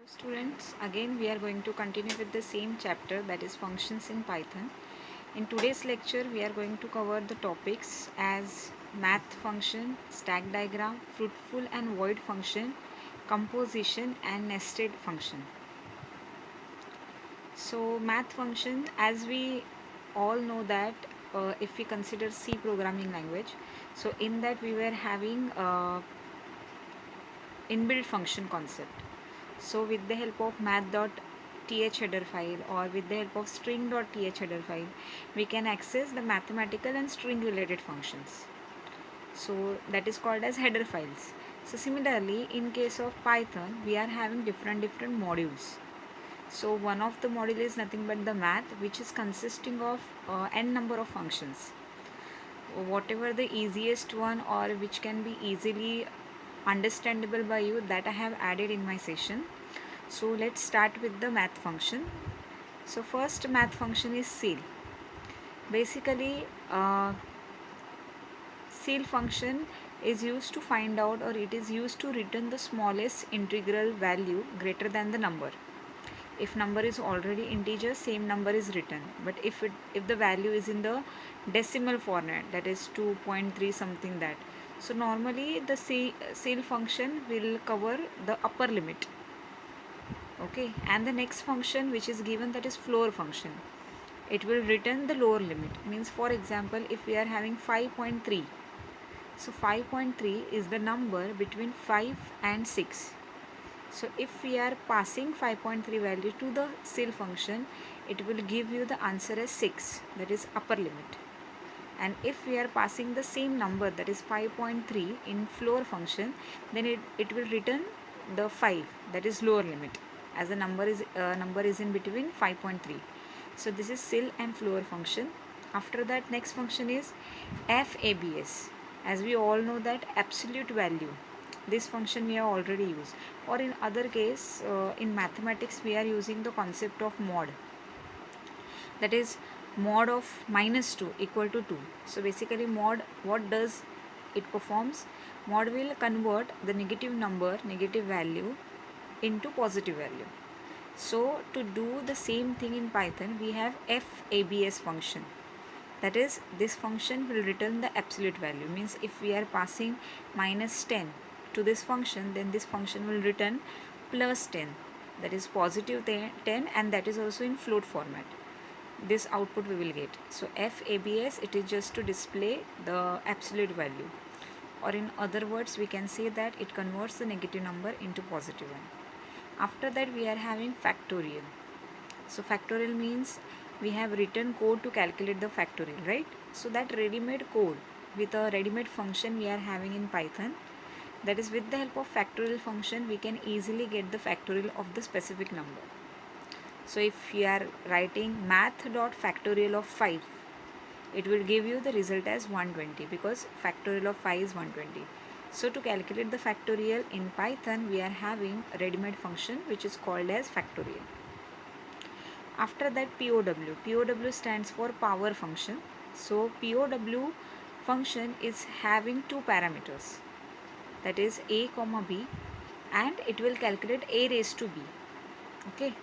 Students, again we are going to continue with the same chapter, that is functions in Python. In today's lecture we are going to cover the topics as math function, stack diagram, fruitful and void function, composition and nested function. So math function, as we all know that if we consider C programming language, so in that we were having inbuilt function concept. So with the help of math.th header file or with the help of string.th header file, we can access the mathematical and string related functions. So that is called as header files. So similarly, in case of Python, we are having different modules. So one of the module is nothing but the math, which is consisting of n number of functions. Whatever the easiest one or which can be easily understandable by you, that I have added in my session. So let's start with the math function. So first math function is ceil. Basically ceil function is used to find out, or it is used to return the smallest integral value greater than the number. If number is already integer, same number is written, but if the value is in the decimal format, that is 2.3 something, that so normally the ceil function will cover the upper limit. Okay, and the next function which is given, that is floor function, it will return the lower limit. Means, for example, if we are having 5.3, so 5.3 is the number between 5 and 6. So if we are passing 5.3 value to the ceil function, it will give you the answer as 6, that is upper limit. And if we are passing the same number, that is 5.3 in floor function, then it will return the 5, that is lower limit, as the number is in between 5.3. So this is ceil and floor function. After that, next function is FABS. As we all know that absolute value, this function we have already used, or in other case in mathematics we are using the concept of mod, that is mod of -2 equal to 2. So basically mod, what does it performs? Mod will convert the negative value into positive value. So to do the same thing in Python, we have FABS function. That is, this function will return the absolute value. Means if we are passing -10 to this function, then this function will return +10, that is positive 10, and that is also in float format. This output we will get. So FABS, it is just to display the absolute value, or in other words we can say that it converts the negative number into positive one. After that, we are having factorial. So factorial means we have written code to calculate the factorial, right? So that ready-made code with a ready-made function we are having in Python, that is, with the help of factorial function we can easily get the factorial of the specific number. So if you are writing math.factorial of 5, it will give you the result as 120, because factorial of 5 is 120. So to calculate the factorial in Python, we are having a ready-made function which is called as factorial. After that, POW. POW stands for power function. So POW function is having two parameters, that is a comma b, and it will calculate a raised to b. Okay.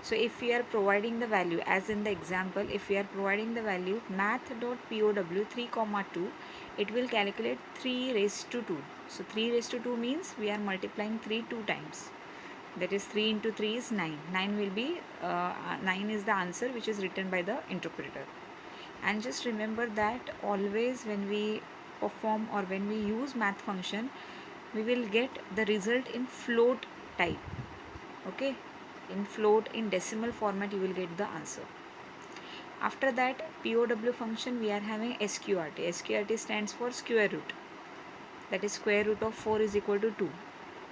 So if we are providing the value, as in the example, if we are providing the value math.pow 3 comma 2, it will calculate 3 raised to 2. So 3 raised to 2 means we are multiplying 3 2 times. That is 3 into 3 is 9. 9 will be 9 is the answer which is written by the interpreter. And just remember that always when we perform or when we use math function, we will get the result in float type. Okay, in float, in decimal format, you will get the answer. After that, POW function, we are having SQRT. SQRT stands for square root, that is square root of 4 is equal to 2.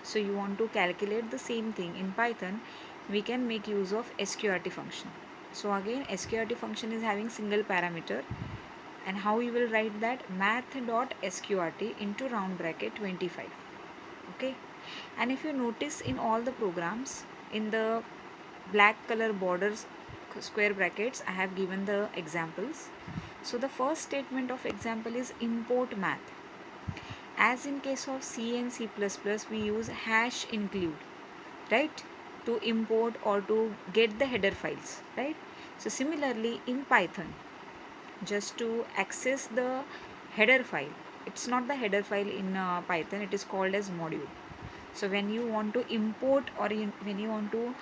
So you want to calculate the same thing in Python, we can make use of SQRT function. So again, SQRT function is having single parameter, and how you will write that? Math.sqrt into round bracket 25. Okay, and if you notice in all the programs, in the black color borders square brackets, I have given the examples. So the first statement of example is import math. As in case of C and C++, we use #include, right? to import or to get the header files, right? So similarly in Python, just to access the header file, it's not the header file in Python, it is called as module. So when you want to import or when you want to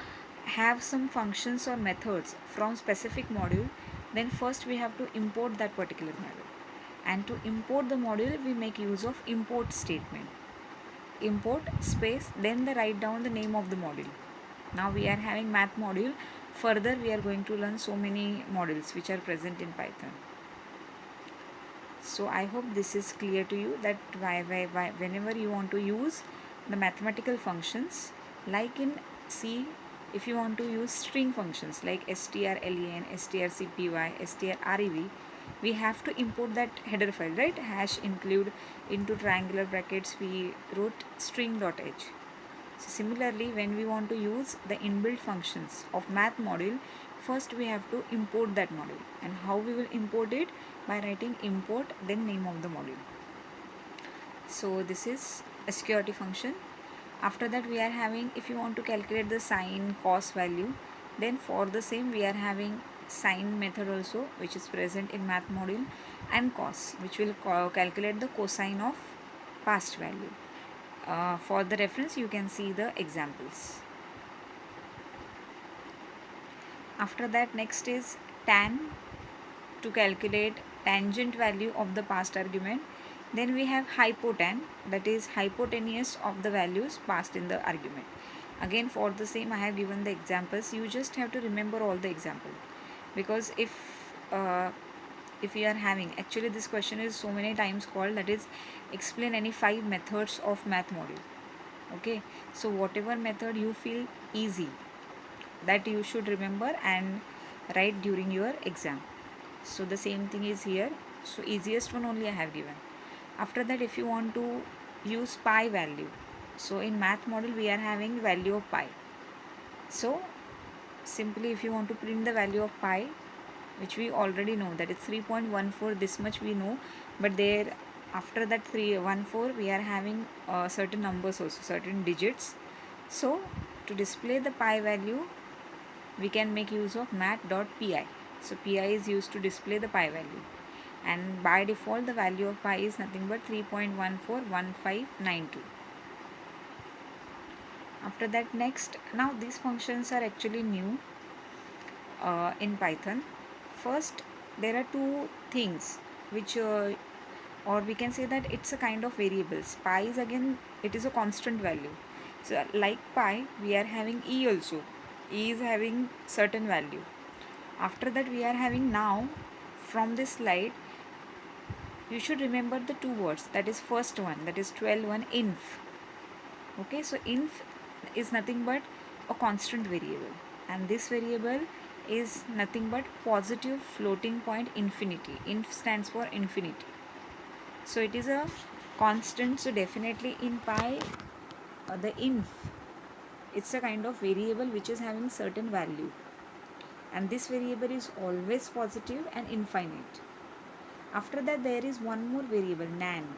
have some functions or methods from specific module, then first we have to import that particular module, and to import the module we make use of import statement. Import space, then the write down the name of the module. Now we are having math module, further we are going to learn so many modules which are present in Python. So I hope this is clear to you that why whenever you want to use the mathematical functions, like in C, if you want to use string functions like strlen, strcpy, strrev, we have to import that header file, right? Hash include into triangular brackets we wrote string.h. So similarly, when we want to use the inbuilt functions of math module, first we have to import that module. And how we will import it? By writing import then name of the module. So this is a security function. After that we are having, if you want to calculate the sine cos value, then for the same we are having sine method also, which is present in math module, and cos, which will calculate the cosine of past value. For the reference you can see the examples. After that, next is tan, to calculate tangent value of the past argument. Then we have hypotan, that is hypotenuse of the values passed in the argument. Again for the same I have given the examples, you just have to remember all the example, because if we are having, actually this question is so many times called, that is explain any 5 methods of math module. Okay, so whatever method you feel easy, that you should remember and write during your exam. So the same thing is here. So easiest one only I have given. After that, if you want to use pi value, so in math model we are having value of pi. So simply if you want to print the value of pi, which we already know, that is 3.14, this much we know, but there after that 314 we are having certain numbers also, certain digits. So to display the pi value we can make use of math.pi. So pi is used to display the pi value, and by default the value of pi is nothing but 3.141592. After that, next, now these functions are actually new in Python. First, there are two things which or we can say that it's a kind of variables. Pi is, again, it is a constant value. So like pi we are having e also. E is having certain value. After that we are having, now from this slide you should remember the two words, that is first one, that is 12 inf. Okay, so inf is nothing but a constant variable, and this variable is nothing but positive floating point infinity. Inf stands for infinity, so it is a constant. So definitely in pi, the inf, it's a kind of variable which is having certain value, and this variable is always positive and infinite. After that there is one more variable, nan.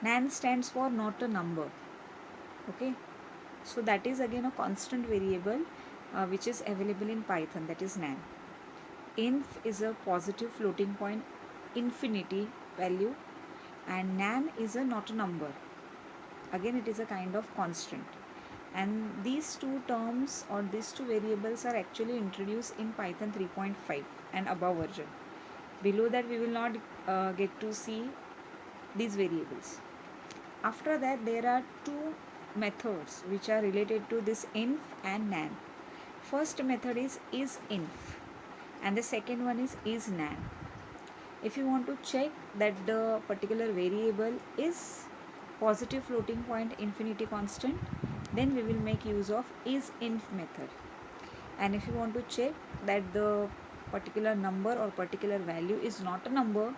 Nan stands for not a number. Okay, so that is again a constant variable which is available in Python, that is nan. Inf is a positive floating point infinity value, and nan is a not a number. Again it is a kind of constant, and these two terms or these two variables are actually introduced in Python 3.5 and above version. Below that we will not get to see these variables. After that there are two methods which are related to this inf and nan. First method is inf, and the second one is nan. If you want to check that the particular variable is positive floating point infinity constant, then we will make use of isinf method. And if you want to check that the particular number or particular value is not a number,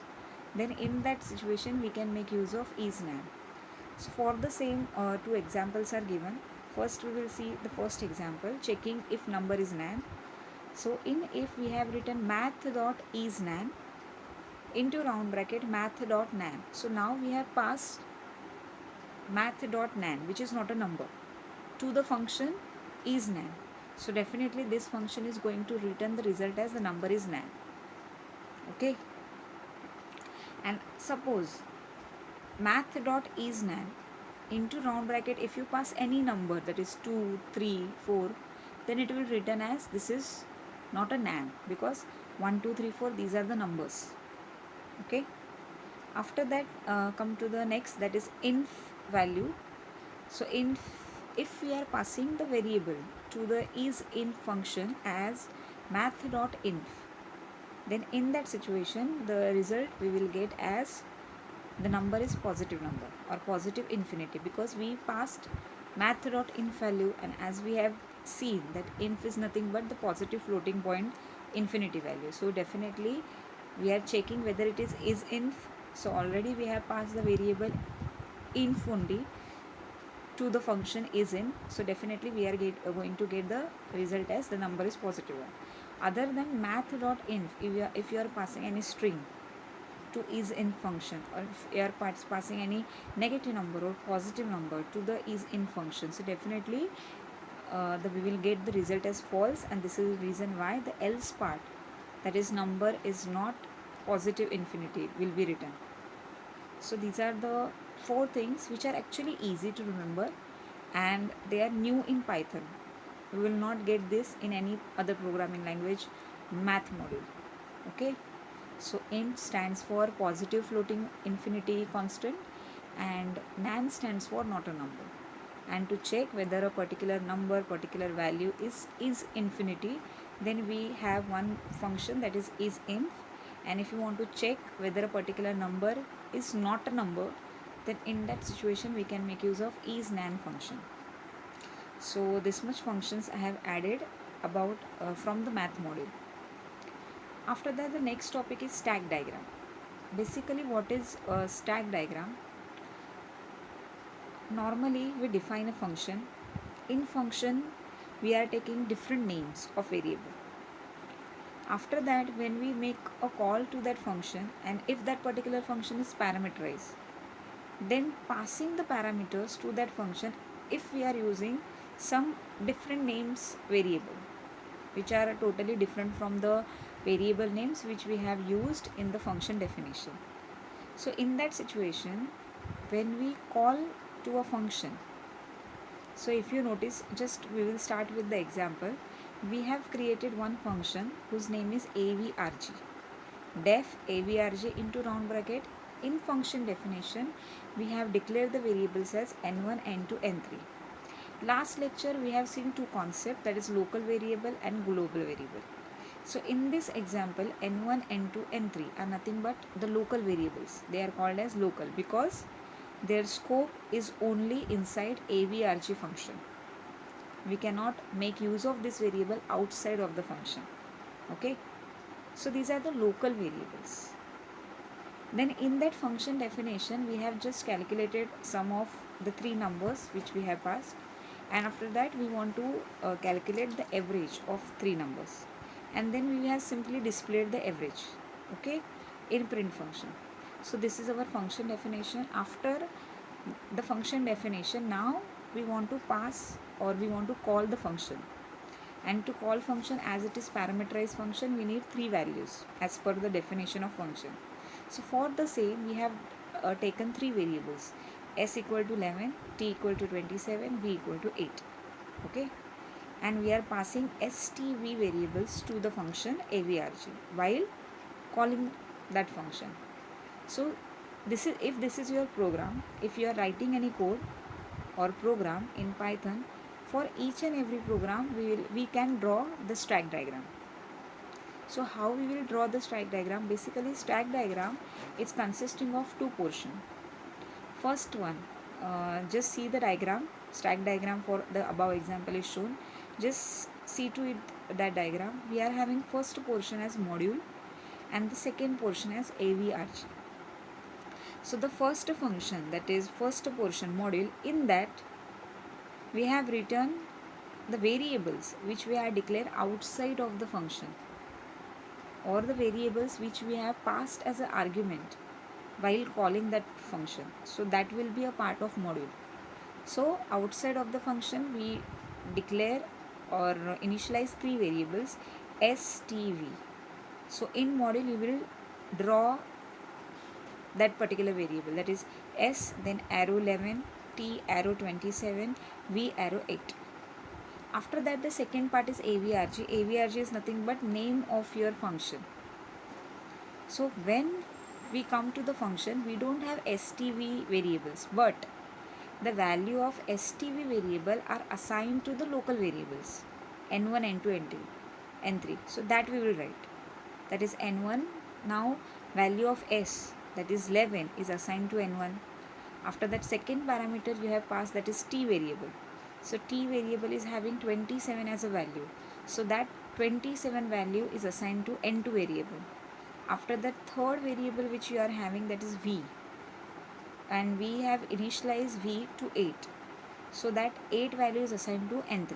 then in that situation we can make use of isnan. So for the same, two examples are given. First we will see the first example, checking if number is nan. So in if we have written math.isnan into round bracket math.nan. So now we have passed math.nan, which is not a number, to the function is nan. So definitely this function is going to return the result as the number is nan. Okay. And suppose math dot is nan into round bracket, if you pass any number, that is 2, 3, 4, then it will return as this is not a nan, because 1, 2, 3, 4, these are the numbers. Okay. After that, come to the next, that is inf value. So if we are passing the variable to the is_in function as math.inf, then in that situation the result we will get as the number is positive number or positive infinity, because we passed math.inf value, and as we have seen that inf is nothing but the positive floating point infinity value. So definitely we are checking whether it is inf. So already we have passed the variable inf only to the function is in, so definitely we are going to get the result as the number is positive one. Other than math.inf, if you are passing any string to is in function, or if you are passing any negative number or positive number to the is in function, so definitely we will get the result as false, and this is the reason why the else part, that is number is not positive infinity, will be written. So these are the four things which are actually easy to remember, and they are new in Python. We will not get this in any other programming language math module. Okay. So int stands for positive floating infinity constant, and nan stands for not a number. And to check whether a particular number, particular value is infinity, then we have one function, that is inf. And if you want to check whether a particular number is not a number, then in that situation we can make use of is_nan function. So this much functions I have added about from the math module. After that, the next topic is stack diagram. Basically, what is a stack diagram? Normally we define a function. In function we are taking different names of variable. After that, when we make a call to that function, and if that particular function is parameterized, then passing the parameters to that function, if we are using some different names variable which are totally different from the variable names which we have used in the function definition. So in that situation, when we call to a function, so if you notice, just we will start with the example. We have created one function whose name is avrg, def avrg into round bracket. In function definition, we have declared the variables as n1, n2, n3. Last lecture we have seen two concepts, that is local variable and global variable. So in this example, n1, n2, n3 are nothing but the local variables. They are called as local because their scope is only inside avrg function. We cannot make use of this variable outside of the function. Okay. So these are the local variables. Then in that function definition, we have just calculated sum of the three numbers which we have passed, and after that we want to calculate the average of three numbers, and then we have simply displayed the average, okay, in print function. So this is our function definition. After the function definition, now we want to pass or we want to call the function, and to call function, as it is parameterized function, we need three values as per the definition of function. So for the same, we have taken three variables: s equal to 11, t equal to 27, v equal to 8. Okay, and we are passing stv variables to the function avrg while calling that function. So this is, if this is your program, if you are writing any code or program in Python, for each and every program we can draw the stack diagram. So how we will draw the stack diagram? Basically, stack diagram is consisting of two portions. First one, just see the diagram, stack diagram for the above example is shown. Just see to it that diagram. We are having first portion as module and the second portion as avrg. So the first function, that is first portion module, in that we have written the variables which we are declared outside of the function, or the variables which we have passed as an argument while calling that function. So that will be a part of module. So outside of the function, we declare or initialize three variables s, t, v. So in module you will draw that particular variable, that is s, then arrow 11, t arrow 27, v arrow 8. After that the second part is avrg. Avrg is nothing but name of your function. So when we come to the function, we don't have stv variables, but the value of stv variable are assigned to the local variables n1, n2, n3, n3. So that we will write, that is n1. Now value of s, that is 11, is assigned to n1. After that second parameter you have passed, that is t variable. So t variable is having 27 as a value, so that 27 value is assigned to n2 variable. After that third variable which you are having, that is v, and we have initialized v to 8, so that 8 value is assigned to n3.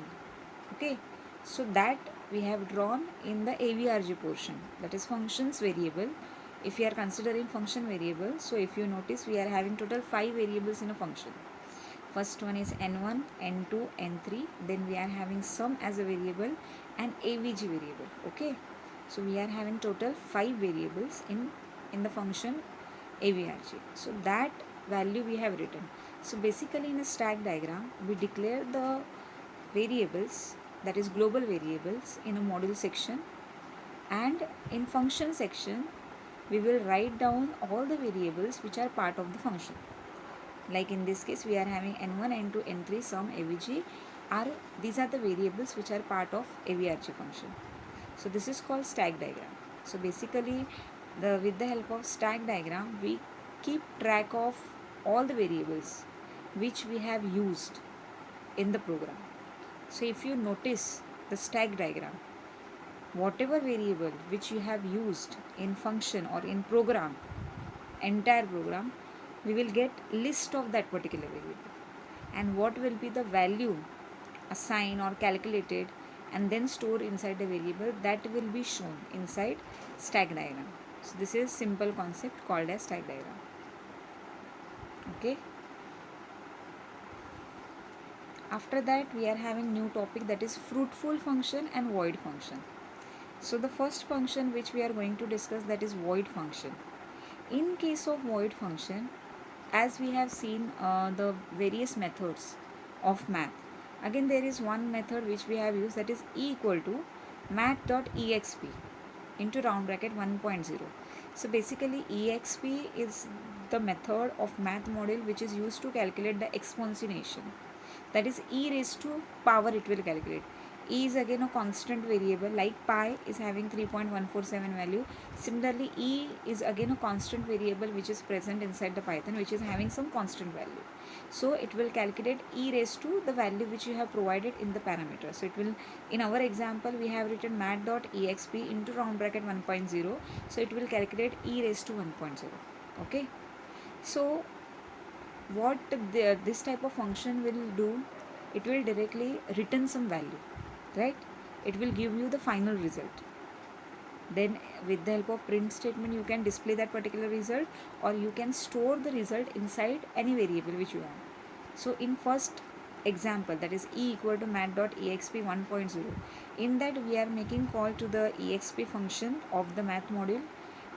Okay, so that we have drawn in the avrg portion, that is functions variable. If we are considering function variable, so if you notice we are having total 5 variables in a function. First one is n1, n2, n3, then we are having sum as a variable and avg variable. Okay, so we are having total 5 variables in the function avrg. So that value we have written. So basically in a stack diagram we declare the variables, that is global variables, in a module section, and in function section we will write down all the variables which are part of the function. Like in this case we are having n1, n2, n3, sum, avg are, these are the variables which are part of avrg function. So this is called stack diagram. So basically with the help of stack diagram we keep track of all the variables which we have used in the program. So if you notice the stack diagram, whatever variable which you have used in function or in program, entire program, we will get list of that particular variable, and what will be the value assigned or calculated and then stored inside the variable, that will be shown inside stack diagram. So this is simple concept called as stack diagram. Okay, after that we are having new topic, that is fruitful function and void function. So the first function which we are going to discuss, that is void function. In case of void function, as we have seen the various methods of math, again there is one method which we have used, that is e equal to math.exp into round bracket 1.0. So basically exp is the method of math module which is used to calculate the exponentiation, that is e raised to power it will calculate. E is again a constant variable, like pi is having 3.147 value. Similarly e is again a constant variable which is present inside the Python, which is having some constant value. So it will calculate e raised to the value which you have provided in the parameter. So it will, in our example we have written math.exp into round bracket 1.0, so it will calculate e raised to 1.0. okay, so what this type of function will do, it will directly return some value, right? It will give you the final result. Then with the help of print statement you can display that particular result, or you can store the result inside any variable which you want. So in first example, that is e equal to math.exp 1.0, in that we are making call to the exp function of the math module.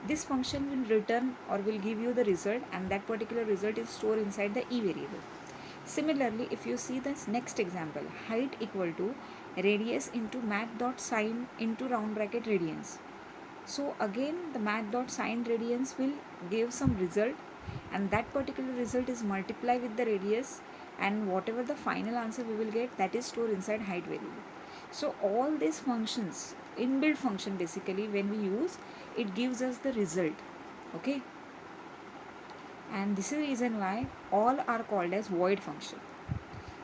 This function will return or will give you the result, and that particular result is stored inside the e variable. Similarly, if you see this next example, height equal to radius into math.sin into round bracket radians. So again the math.sin radians will give some result, and that particular result is multiplied with the radius, and whatever the final answer we will get, that is stored inside height variable. So all these functions, inbuilt function, basically when we use it gives us the result. Okay, and this is the reason why all are called as void function.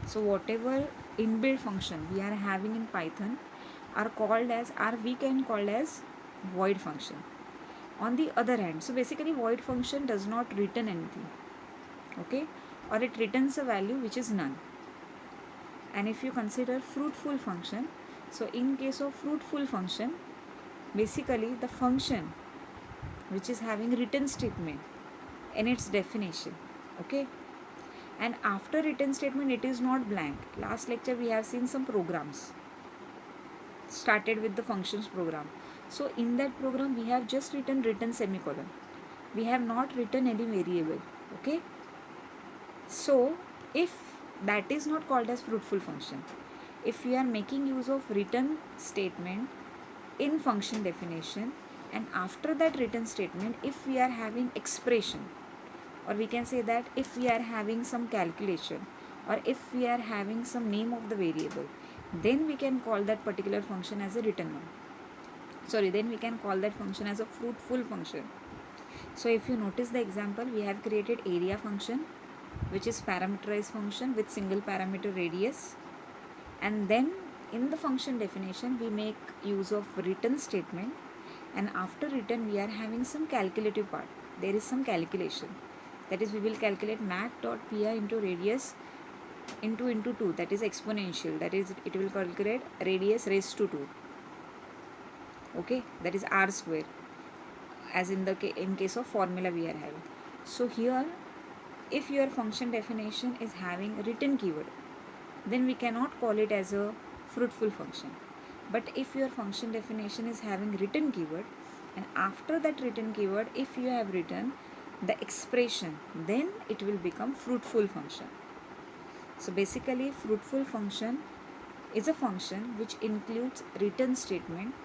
So whatever inbuilt function we are having in Python are called as, are we can call as void function. On the other hand, so basically void function does not return anything, okay, or it returns a value which is none. And if you consider fruitful function, so in case of fruitful function, basically the function which is having return statement in its definition, okay, and after return statement it is not blank. Last lecture we have seen some programs started with the functions program. So in that program we have just written return semicolon, we have not written any variable. Okay, so if that is not called as fruitful function, if we are making use of return statement in function definition, and after that return statement if we are having expression, or we can say that if we are having some calculation, or if we are having some name of the variable, then we can call that particular function as a return one. Sorry, then we can call that function as a fruitful function. So if you notice the example, we have created area function, which is parameterized function with single parameter radius, and then in the function definition we make use of return statement, and after return we are having some calculative part. There is some calculation, that is we will calculate mat dot pi into radius into 2, that is exponential, that is it will calculate radius raised to 2. Okay, that is r square, as in the in case of formula we are having. So here if your function definition is having written keyword, then we cannot call it as a fruitful function. But if your function definition is having written keyword, and after that written keyword if you have written the expression, then it will become fruitful function. So basically fruitful function is a function which includes written statement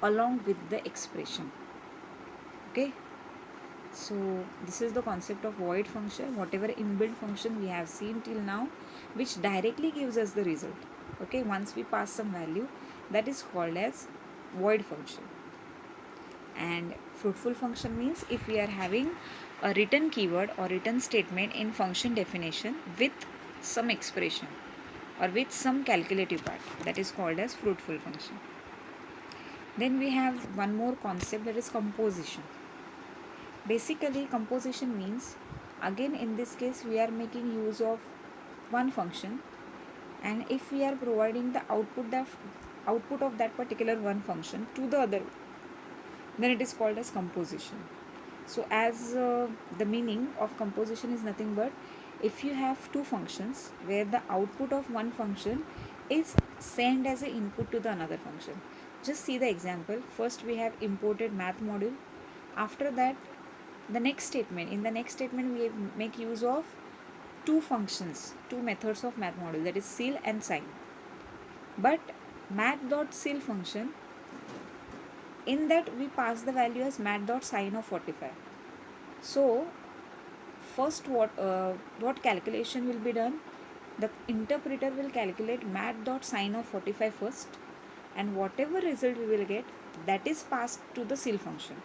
along with the expression. Okay, so this is the concept of void function, whatever inbuilt function we have seen till now which directly gives us the result. Okay, once we pass some value, that is called as void function. And fruitful function means if we are having a written keyword or written statement in function definition with some expression or with some calculative part, that is called as fruitful function. Then we have one more concept, that is composition. Basically composition means, again in this case we are making use of one function, and if we are providing the output of that particular one function to the other, then it is called as composition. So as the meaning of composition is nothing but if you have two functions where the output of one function is sent as an input to the another function. Just see the example. First we have imported math module. After that, the next statement, in the next statement we make use of two functions, two methods of math module, that is ceil and sine. But math.ceil function, in that we pass the value as math.sine of 45. So first what calculation will be done, the interpreter will calculate math.sine of 45 first, and whatever result we will get, that is passed to the ceil function,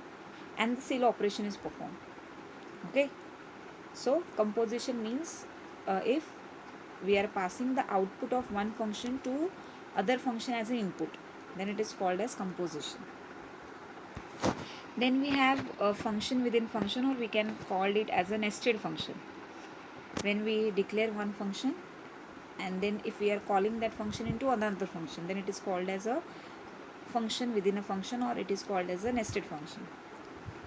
and the ceil operation is performed. Okay, so composition means if we are passing the output of one function to other function as an input, then it is called as composition. Then we have a function within function, or we can call it as a nested function. When we declare one function and then if we are calling that function into another function, then it is called as a function within a function, or it is called as a nested function.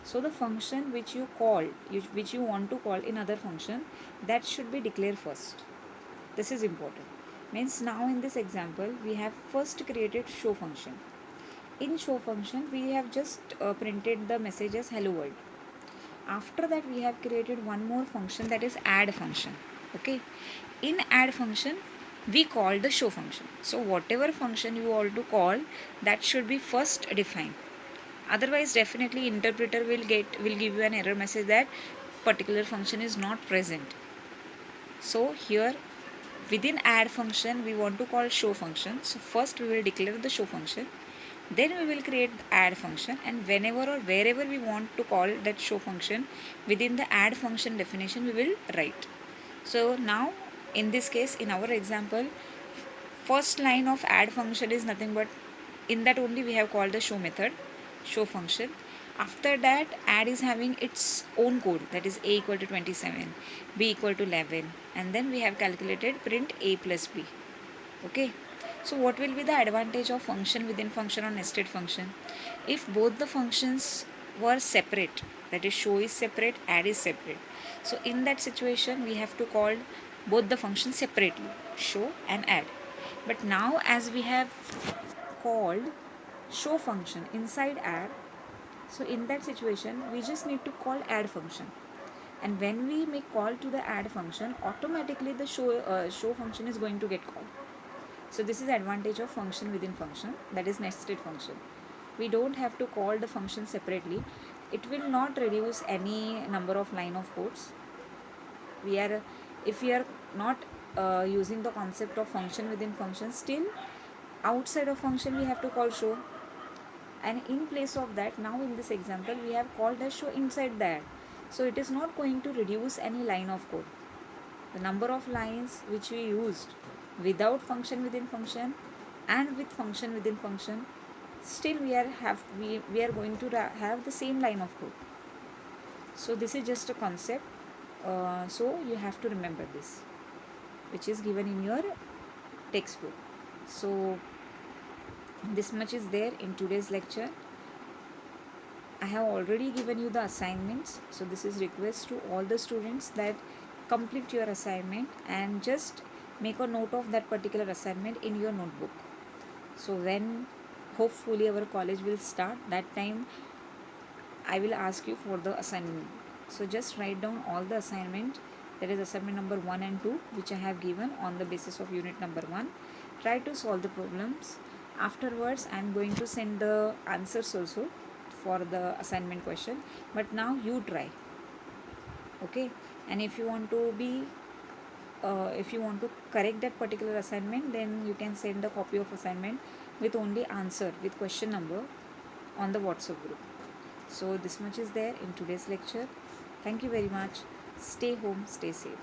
So the function which you want to call in other function, that should be declared first. This is important. Means now in this example we have first created show function. In show function we have just printed the message as hello world. After that we have created one more function, that is add function. Okay, in add function we call the show function. So whatever function you want to call, that should be first defined. Otherwise definitely interpreter will give you an error message that particular function is not present. So here within add function we want to call show function. So first we will declare the show function, then we will create the add function, and whenever or wherever we want to call that show function within the add function definition we will write. So now in this case, in our example, first line of add function is nothing but, in that only we have called the show method, show function. After that add is having its own code, that is a equal to 27, b equal to 11, and then we have calculated print a plus b. Okay, so what will be the advantage of function within function or nested function? If both the functions were separate, that is show is separate, add is separate, so in that situation we have to call both the functions separately, show and add. But now as we have called show function inside add, so in that situation we just need to call add function, and when we make call to the add function, automatically the show function is going to get called. So this is the advantage of function within function, that is nested function. We don't have to call the function separately. It will not reduce any number of line of codes. We are, if we are not using the concept of function within function, still outside of function we have to call show, and in place of that, now in this example we have called as show inside that. So it is not going to reduce any line of code. The number of lines which we used without function within function and with function within function, still we are going to have the same line of code. So this is just a concept, so you have to remember this, which is given in your textbook. So this much is there in today's lecture. I have already given you the assignments, so this is request to all the students that complete your assignment and just make a note of that particular assignment in your notebook. So when hopefully our college will start, that time I will ask you for the assignment. So just write down all the assignment, that is assignment number 1 and 2, which I have given on the basis of unit number 1. Try to solve the problems. Afterwards I am going to send the answers also for the assignment question, but now you try, okay? And if you want to be if you want to correct that particular assignment, then you can send a copy of assignment with only answer with question number on the WhatsApp group. So this much is there in today's lecture. Thank you very much. Stay home, stay safe.